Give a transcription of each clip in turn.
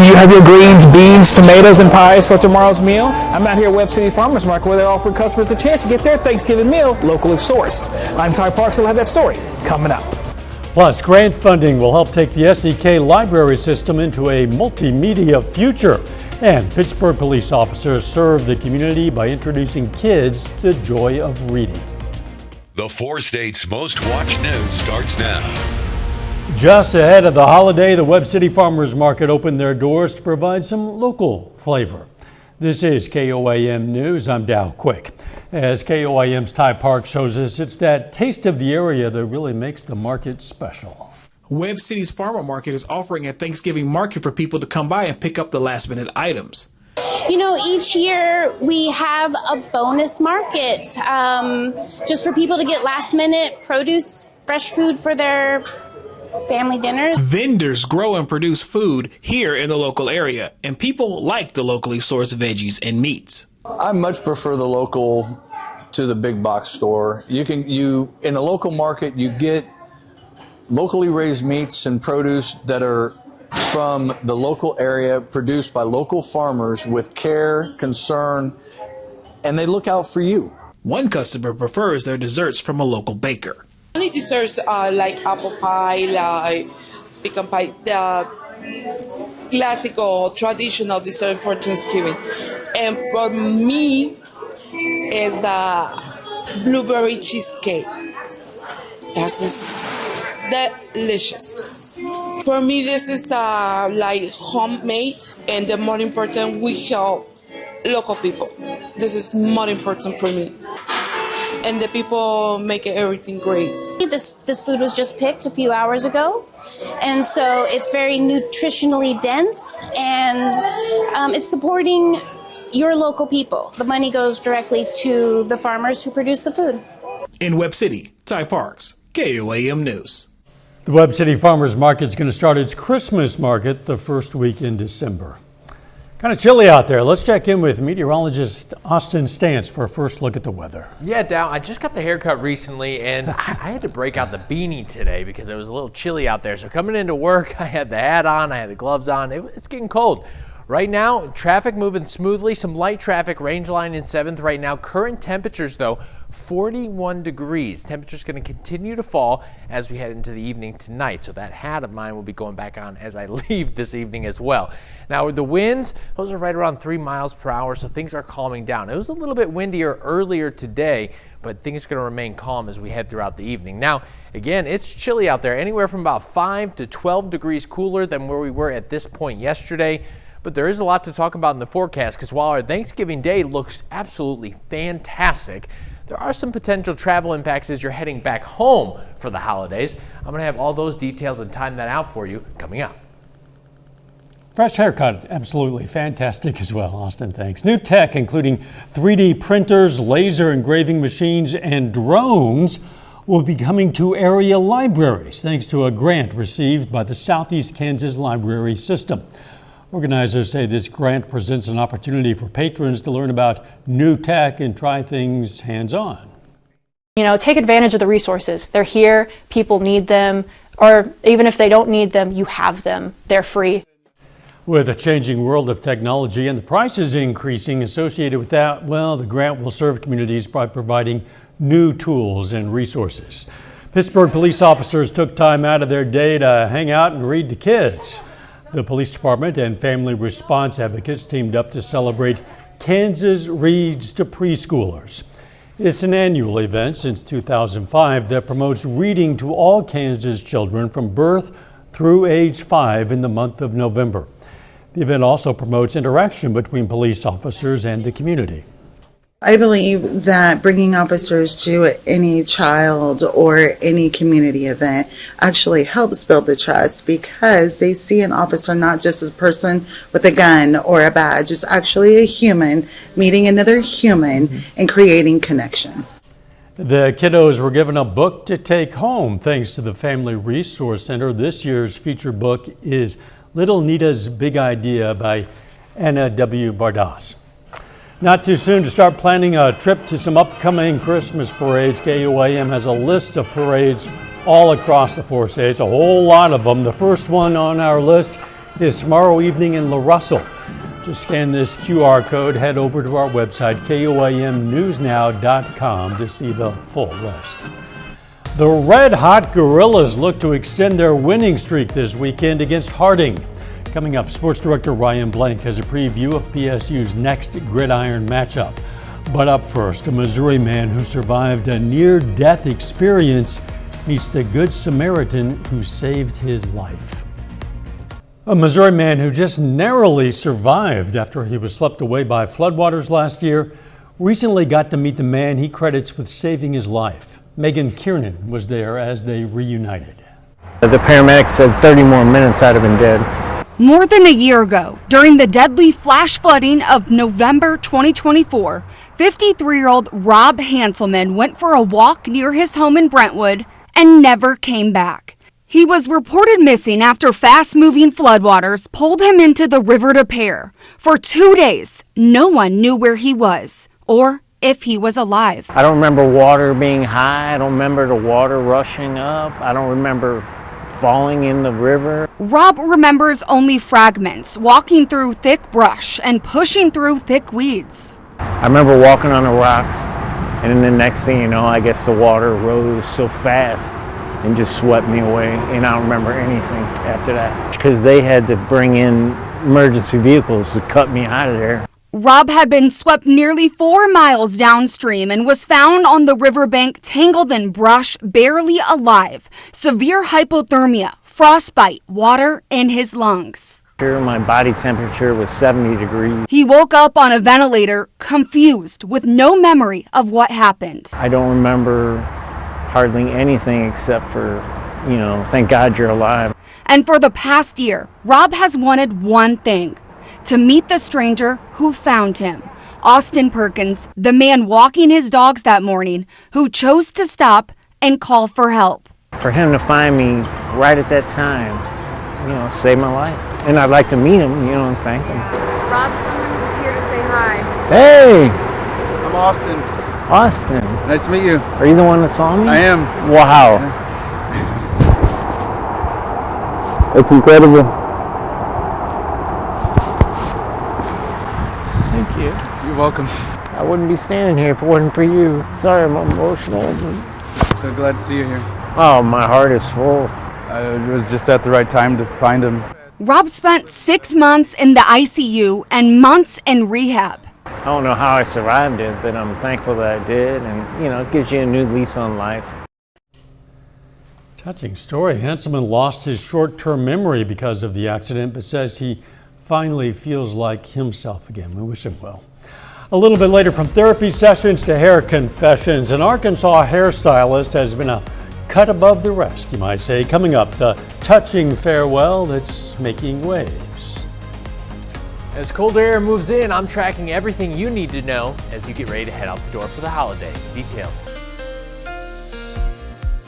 Do you have your greens, beans, tomatoes, and pies for tomorrow's meal? I'm out here at Webb City Farmers Market where they're offering customers a chance to get their Thanksgiving meal locally sourced. I'm Ty Parks, and we'll have that story coming up. Plus, grant funding will help take the SEK library system into a multimedia future. And Pittsburgh police officers serve the community by introducing kids to the joy of reading. The 4 states' most watched news starts now. Just ahead of the holiday, the Webb City Farmers Market opened their doors to provide some local flavor. This is KOAM News. I'm Dow Quick. As KOAM's Ty Park shows us, it's that taste of the area that really makes the market special. Webb City's Farmer Market is offering a Thanksgiving market for people to come by and pick up the last-minute items. You know, each year we have a bonus market just for people to get last-minute produce, fresh food for their family dinners. Vendors grow and produce food here in the local area, and people like the locally sourced veggies and meats. I much prefer the local to the big box store. In a local market, you get locally raised meats and produce that are from the local area, produced by local farmers with care, concern, and they look out for you. One customer prefers their desserts from a local baker. Only desserts like apple pie, like pecan pie, the classical traditional dessert for Thanksgiving. And for me is the blueberry cheesecake. That is delicious. For me, this is like homemade, and the more important, we help local people. This is more important for me. And the people make everything great. This food was just picked a few hours ago, and so it's very nutritionally dense, and it's supporting your local people. The money goes directly to the farmers who produce the food. In Webb City, Ty Parks, KOAM News. The Webb City Farmers Market is going to start its Christmas market the first week in December. Kind of chilly out there. Let's check in with meteorologist Austin Stance for a first look at the weather. Yeah, Dow, I just got the haircut recently, and I had to break out the beanie today because it was a little chilly out there. So coming into work, I had the hat on, I had the gloves on. It's getting cold. Right now, traffic moving smoothly. Some light traffic, range line in 7th right now. Current temperatures, though, 41 degrees. Temperature's going to continue to fall as we head into the evening tonight. So that hat of mine will be going back on as I leave this evening as well. Now, with the winds, those are right around 3 miles per hour, so things are calming down. It was a little bit windier earlier today, but things are going to remain calm as we head throughout the evening. Now, again, it's chilly out there, anywhere from about 5 to 12 degrees cooler than where we were at this point yesterday. But there is a lot to talk about in the forecast, because while our Thanksgiving Day looks absolutely fantastic, there are some potential travel impacts as you're heading back home for the holidays. I'm going to have all those details and time that out for you coming up. Fresh haircut, absolutely fantastic as well, Austin, thanks. New tech, including 3D printers, laser engraving machines, and drones, will be coming to area libraries thanks to a grant received by the Southeast Kansas Library System. Organizers say this grant presents an opportunity for patrons to learn about new tech and try things hands-on. You know, take advantage of the resources. They're here, people need them, or even if they don't need them, you have them. They're free. With a changing world of technology and the prices increasing associated with that, well, the grant will serve communities by providing new tools and resources. Pittsburgh police officers took time out of their day to hang out and read to kids. The police department and family response advocates teamed up to celebrate Kansas Reads to Preschoolers. It's an annual event since 2005 that promotes reading to all Kansas children from birth through age 5 in the month of November. The event also promotes interaction between police officers and the community. I believe that bringing officers to any child or any community event actually helps build the trust, because they see an officer not just as a person with a gun or a badge. It's actually a human meeting another human and creating connection. The kiddos were given a book to take home thanks to the Family Resource Center. This year's featured book is Little Nita's Big Idea by Anna W. Bardas. Not too soon to start planning a trip to some upcoming Christmas parades. KOAM has a list of parades all across the 4 states, a whole lot of them. The first one on our list is tomorrow evening in La Russell. Just scan this QR code, head over to our website, KOAMnewsnow.com, to see the full list. The Red Hot Gorillas look to extend their winning streak this weekend against Harding. Coming up, Sports Director Ryan Blank has a preview of PSU's next gridiron matchup. But up first, a Missouri man who survived a near-death experience meets the Good Samaritan who saved his life. A Missouri man who just narrowly survived after he was swept away by floodwaters last year recently got to meet the man he credits with saving his life. Megan Kiernan was there as they reunited. The paramedics said 30 more minutes I'd have been dead. More than a year ago, during the deadly flash flooding of November 2024, 53-year-old Rob Hanselman went for a walk near his home in Brentwood and never came back. He was reported missing after fast-moving floodwaters pulled him into the River Des Peres. For 2 days, no one knew where he was or if he was alive. I don't remember water being high. I don't remember the water rushing up. I don't remember falling in the river. Rob remembers only fragments, walking through thick brush and pushing through thick weeds. I remember walking on the rocks, and then the next thing you know, I guess the water rose so fast and just swept me away, and I don't remember anything after that because they had to bring in emergency vehicles to cut me out of there. Rob had been swept nearly 4 miles downstream and was found on the riverbank tangled in brush, barely alive. Severe hypothermia, frostbite, water in his lungs. My body temperature was 70 degrees. He woke up on a ventilator, confused, with no memory of what happened. I don't remember hardly anything except for, thank God you're alive. And for the past year, Rob has wanted one thing: to meet the stranger who found him. Austin Perkins, the man walking his dogs that morning, who chose to stop and call for help. For him to find me right at that time, saved my life. And I'd like to meet him, and thank him. Rob, someone was here to say hi. Hey! I'm Austin. Austin. Nice to meet you. Are you the one that saw me? I am. Wow. It's incredible. Thank you. You're welcome. I wouldn't be standing here if it wasn't for you. Sorry, I'm emotional. I'm so glad to see you here. Oh, my heart is full. I was just at the right time to find him. Rob spent 6 months in the ICU and months in rehab. I don't know how I survived it, but I'm thankful that I did, and it gives you a new lease on life. Touching story. Hanselman lost his short-term memory because of the accident, but says he finally feels like himself again. We wish him well. A little bit later, from therapy sessions to hair confessions, an Arkansas hairstylist has been a cut above the rest, you might say. Coming up, the touching farewell that's making waves. As colder air moves in, I'm tracking everything you need to know as you get ready to head out the door for the holiday. Details.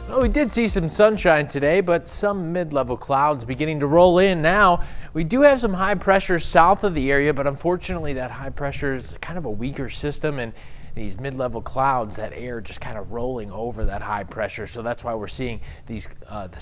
Well, we did see some sunshine today, but some mid-level clouds beginning to roll in now. We do have some high pressure south of the area, but unfortunately that high pressure is kind of a weaker system, and these mid-level clouds, that air just kind of rolling over that high pressure. So that's why we're seeing this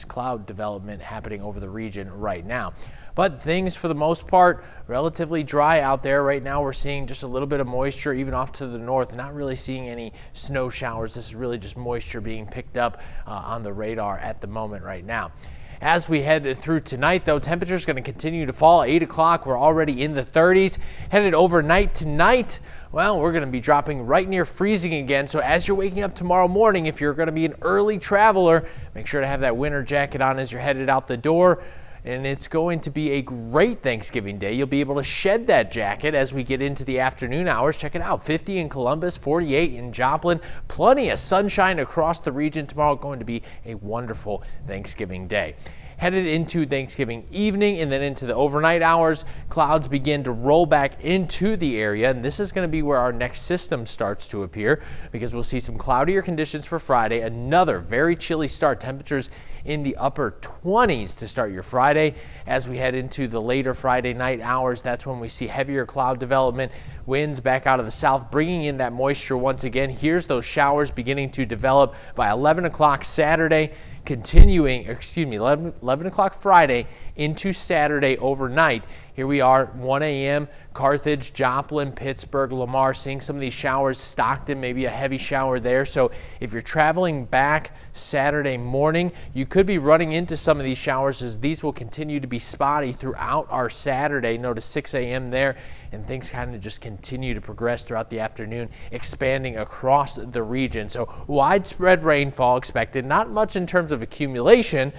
cloud development happening over the region right now. But things, for the most part, relatively dry out there. Right now we're seeing just a little bit of moisture even off to the north, not really seeing any snow showers. This is really just moisture being picked up on the radar at the moment right now. As we head through tonight, though, temperatures going to continue to fall. 8 o'clock, we're already in the 30s. Headed overnight tonight, well, we're going to be dropping right near freezing again. So as you're waking up tomorrow morning, if you're going to be an early traveler, make sure to have that winter jacket on as you're headed out the door. And it's going to be a great Thanksgiving Day. You'll be able to shed that jacket as we get into the afternoon hours. Check it out, 50 in Columbus, 48 in Joplin. Plenty of sunshine across the region tomorrow. Going to be a wonderful Thanksgiving Day. Headed into Thanksgiving evening and then into the overnight hours, clouds begin to roll back into the area, and this is going to be where our next system starts to appear, because we'll see some cloudier conditions for Friday. Another very chilly start. Temperatures in the upper 20s to start your Friday. As we head into the later Friday night hours, that's when we see heavier cloud development, winds back out of the south, bringing in that moisture once again. Here's those showers beginning to develop by 11 o'clock Saturday. continuing, 11 o'clock Friday into Saturday overnight. Here we are, 1 a.m., Carthage, Joplin, Pittsburgh, Lamar, seeing some of these showers. Stockton, maybe a heavy shower there. So if you're traveling back Saturday morning, you could be running into some of these showers, as these will continue to be spotty throughout our Saturday. Notice 6 a.m. there, and things kind of just continue to progress throughout the afternoon, expanding across the region. So widespread rainfall expected, not much in terms of accumulation,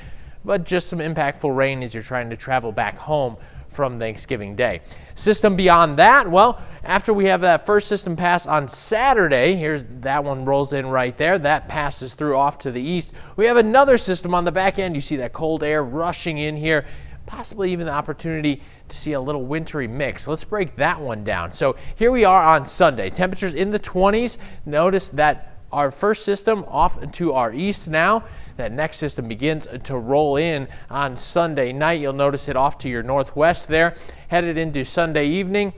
but just some impactful rain as you're trying to travel back home from Thanksgiving Day. System beyond that, well, after we have that first system pass on Saturday, here's that one rolls in right there. That passes through off to the east. We have another system on the back end. You see that cold air rushing in here, possibly even the opportunity to see a little wintry mix. Let's break that one down. So here we are on Sunday. Temperatures in the 20s. Notice that our first system off to our east now. That next system begins to roll in on Sunday night. You'll notice it off to your northwest there, headed into Sunday evening.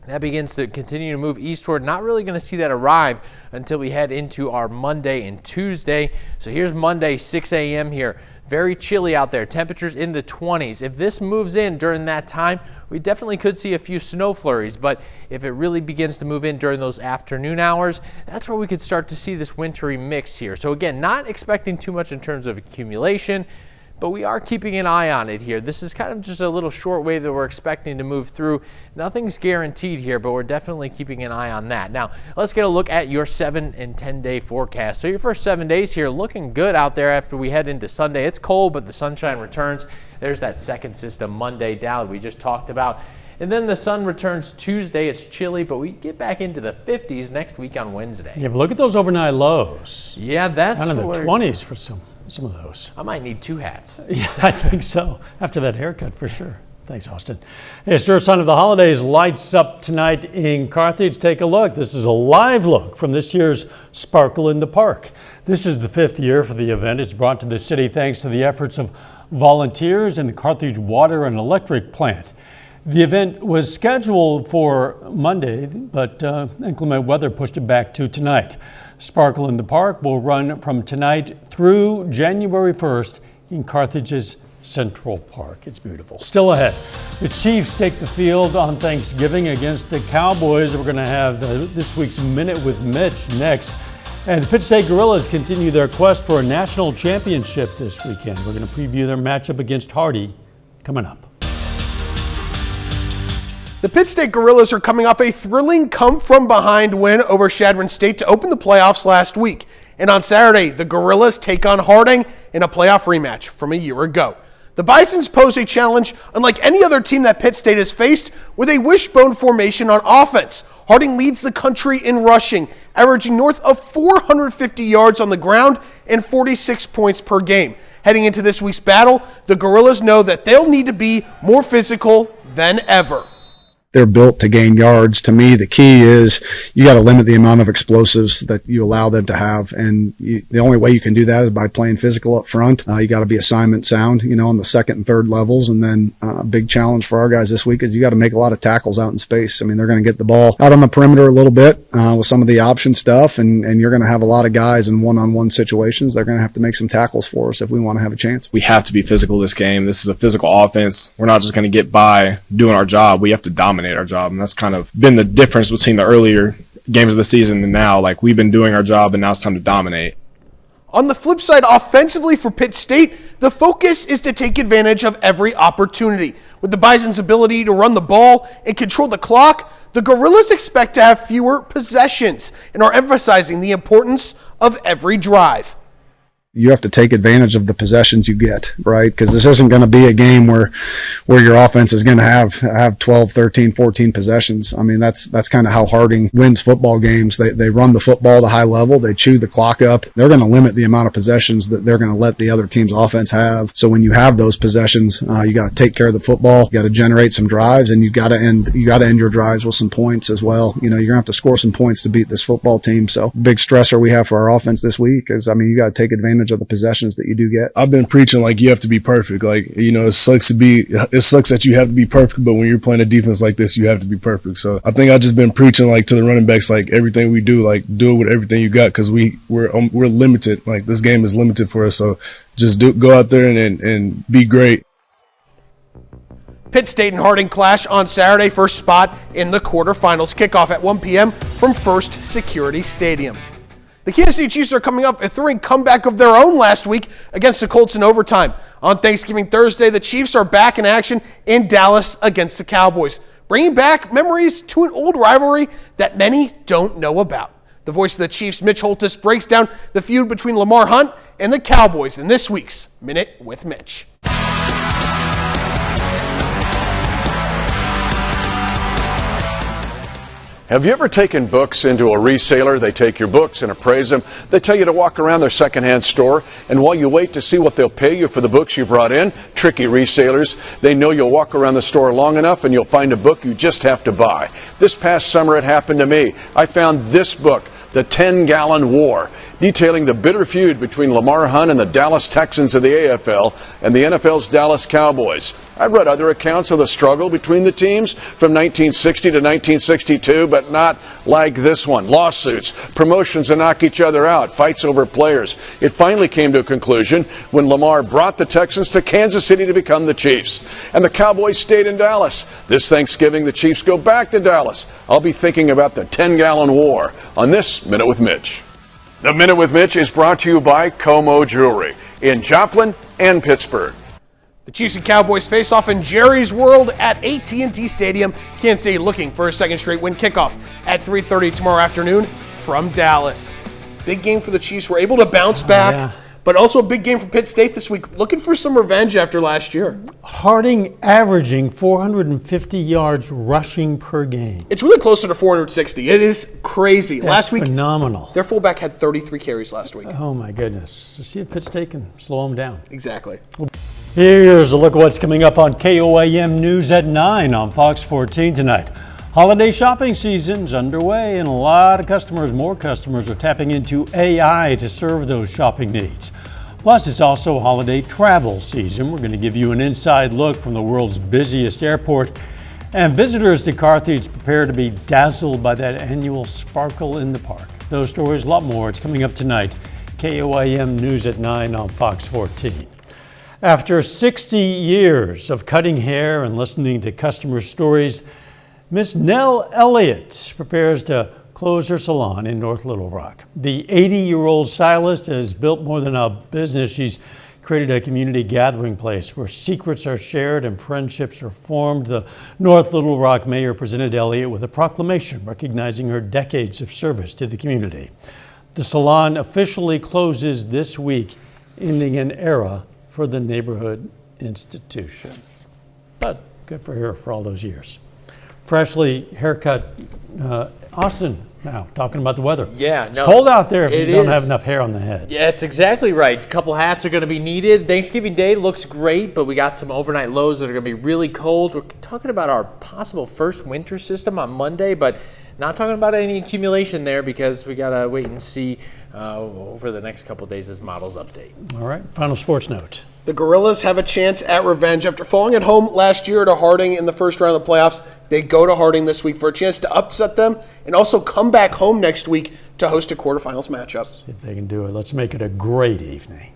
That begins to continue to move eastward. Not really going to see that arrive until we head into our Monday and Tuesday. So here's Monday, 6 a.m. here. Very chilly out there. Temperatures in the 20s. If this moves in during that time, we definitely could see a few snow flurries. But if it really begins to move in during those afternoon hours, that's where we could start to see this wintry mix here. So again, not expecting too much in terms of accumulation, but we are keeping an eye on it here. This is kind of just a little short wave that we're expecting to move through. Nothing's guaranteed here, but we're definitely keeping an eye on that. Now, let's get a look at your 7 and 10 day forecast. So your first 7 days here looking good out there after we head into Sunday. It's cold, but the sunshine returns. There's that second system, Monday down we just talked about. And then the sun returns Tuesday. It's chilly, but we get back into the 50s next week on Wednesday. Yeah, but look at those overnight lows. Yeah, that's down in the 20s for some of those. I might need 2 hats. Yeah, I think so. After that haircut, for sure. Thanks, Austin. Hey, sure, sign of the holidays lights up tonight in Carthage. Take a look. This is a live look from this year's Sparkle in the Park. This is the 5th year for the event. It's brought to the city thanks to the efforts of volunteers in the Carthage Water and Electric Plant. The event was scheduled for Monday, but inclement weather pushed it back to tonight. Sparkle in the Park will run from tonight through January 1st in Carthage's Central Park. It's beautiful. Still ahead, the Chiefs take the field on Thanksgiving against the Cowboys. We're going to have this week's Minute with Mitch next. And the Pitt State Gorillas continue their quest for a national championship this weekend. We're going to preview their matchup against Hardy coming up. The Pitt State Gorillas are coming off a thrilling come-from-behind win over Chadron State to open the playoffs last week. And on Saturday, the Gorillas take on Harding in a playoff rematch from a year ago. The Bisons pose a challenge unlike any other team that Pitt State has faced, with a wishbone formation on offense. Harding leads the country in rushing, averaging north of 450 yards on the ground and 46 points per game. Heading into this week's battle, the Gorillas know that they'll need to be more physical than ever. They're built to gain yards. To me, the key is you got to limit the amount of explosives that you allow them to have, and the only way you can do that is by playing physical up front. You got to be assignment sound, on the second and third levels, and then a big challenge for our guys this week is you got to make a lot of tackles out in space. I mean, they're going to get the ball out on the perimeter a little bit with some of the option stuff, and you're going to have a lot of guys in one-on-one situations. They're going to have to make some tackles for us if we want to have a chance. We have to be physical this game. This is a physical offense. We're not just going to get by doing our job. We have to dominate our job, and that's kind of been the difference between the earlier games of the season and now. Like, we've been doing our job, and now it's time to dominate. On the flip side, offensively for Pitt State, the focus is to take advantage of every opportunity. With the Bison's ability to run the ball and control the clock, the Gorillas expect to have fewer possessions and are emphasizing the importance of every drive. You have to take advantage of the possessions you get, right? Because this isn't going to be a game where your offense is going to have 12, 13, 14 possessions. I mean, that's kind of how Harding wins football games. They run the football to high level. They chew the clock up. They're going to limit the amount of possessions that they're going to let the other team's offense have. So when you have those possessions, you got to take care of the football. You got to generate some drives, and you got to end your drives with some points as well. You're going to have to score some points to beat this football team. So big stressor we have for our offense this week is, you got to take advantage advantage of the possessions that you do get. I've been preaching like you have to be perfect. Like, you know, it sucks that you have to be perfect, but when you're playing a defense like this, you have to be perfect. So I think I've just been preaching like to the running backs, like everything we do, like do it with everything you got, because we're limited. Like this game is limited for us. So just go out there and be great. Pitt State and Harding clash on Saturday, first spot in the quarterfinals. Kickoff at 1 p.m. from First Security Stadium. The Kansas City Chiefs are coming up a thrilling comeback of their own last week against the Colts in overtime. On Thanksgiving Thursday, the Chiefs are back in action in Dallas against the Cowboys, bringing back memories to an old rivalry that many don't know about. The voice of the Chiefs, Mitch Holthus, breaks down the feud between Lamar Hunt and the Cowboys in this week's Minute with Mitch. Have you ever taken books into a reseller? They take your books and appraise them. They tell you to walk around their secondhand store, and while you wait to see what they'll pay you for the books you brought in, tricky resellers, they know you'll walk around the store long enough and you'll find a book you just have to buy. This past summer it happened to me. I found this book, The 10-Gallon War, detailing the bitter feud between Lamar Hunt and the Dallas Texans of the AFL and the NFL's Dallas Cowboys. I read other accounts of the struggle between the teams from 1960 to 1962, but not like this one. Lawsuits, promotions to knock each other out, fights over players. It finally came to a conclusion when Lamar brought the Texans to Kansas City to become the Chiefs. And the Cowboys stayed in Dallas. This Thanksgiving, the Chiefs go back to Dallas. I'll be thinking about the 10-Gallon War on this Minute with Mitch. The Minute with Mitch is brought to you by Como Jewelry in Joplin and Pittsburgh. The Chiefs and Cowboys face off in Jerry's World at AT&T Stadium. Kansas City looking for a second straight win. Kickoff at 3:30 tomorrow afternoon from Dallas. Big game for the Chiefs. We're able to bounce back, but also a big game for Pitt State this week. Looking for some revenge after last year. Harding averaging 450 yards rushing per game. It's really closer to 460. It is crazy. That's last week, phenomenal. Their fullback had 33 carries last week. Oh my goodness. To see if Pitt State can slow them down. Exactly. Here's a look at what's coming up on KOAM News at 9 on Fox 14 tonight. Holiday shopping season's underway, and a lot of more customers are tapping into AI to serve those shopping needs. Plus, it's also holiday travel season. We're going to give you an inside look from the world's busiest airport. And visitors to Carthage prepare to be dazzled by that annual sparkle in the park. Those stories, a lot more. It's coming up tonight. KOAM News at 9 on Fox 14. After 60 years of cutting hair and listening to customer stories, Miss Nell Elliott prepares to close her salon in North Little Rock. The 80-year-old stylist has built more than a business. She's created a community gathering place where secrets are shared and friendships are formed. The North Little Rock mayor presented Elliott with a proclamation recognizing her decades of service to the community. The salon officially closes this week, ending an era for the neighborhood institution. But good for her for all those years. Freshly haircut Austin now, talking about the weather. Yeah, it's cold out there if you don't have enough hair on the head. Yeah, it's exactly right. A couple hats are going to be needed. Thanksgiving Day looks great, but we got some overnight lows that are going to be really cold. We're talking about our possible first winter system on Monday, but not talking about any accumulation there because we got to wait and see over the next couple of days as models update. All right, final sports note. The Gorillas have a chance at revenge. After falling at home last year to Harding in the first round of the playoffs, they go to Harding this week for a chance to upset them and also come back home next week to host a quarterfinals matchup. See if they can do it. Let's make it a great evening.